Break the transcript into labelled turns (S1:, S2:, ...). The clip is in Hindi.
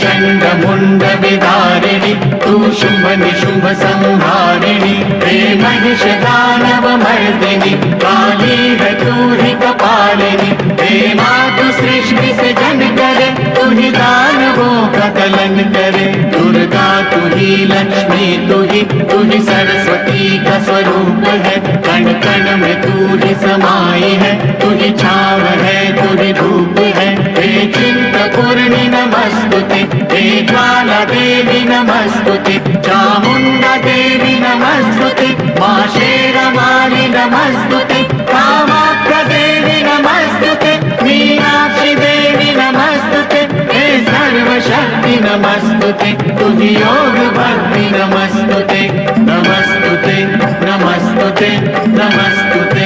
S1: चंड मुंड विदारिणी तू शुंभ निशुंभ संहारिणी हे महिष दानव मर्दिनी काली है तू ही कपालिनी हे मातु सृष्टि से जन करे तू ही दानवों का दलन करे दुर्गा तू ही लक्ष्मी तू ही सरस्वती का स्वरूप है कण कण में तू ही समाई है तू ही छाव है तू ही धूप है हे चिंतपूर्णि नमस्तुते हे ज्वाला देवी नमस्तुते चामुंडा देवी नमस्तुते मां शेरवाली नमस्तुते कामाख्या देवी नमस्तुते मीनाक्षी देवी नमस्तुते हे सर्वशक्ति नमस्तुते तुझी योग भक्ति नमस्तुते नमस्तुते नमस्तुते नमस्तुते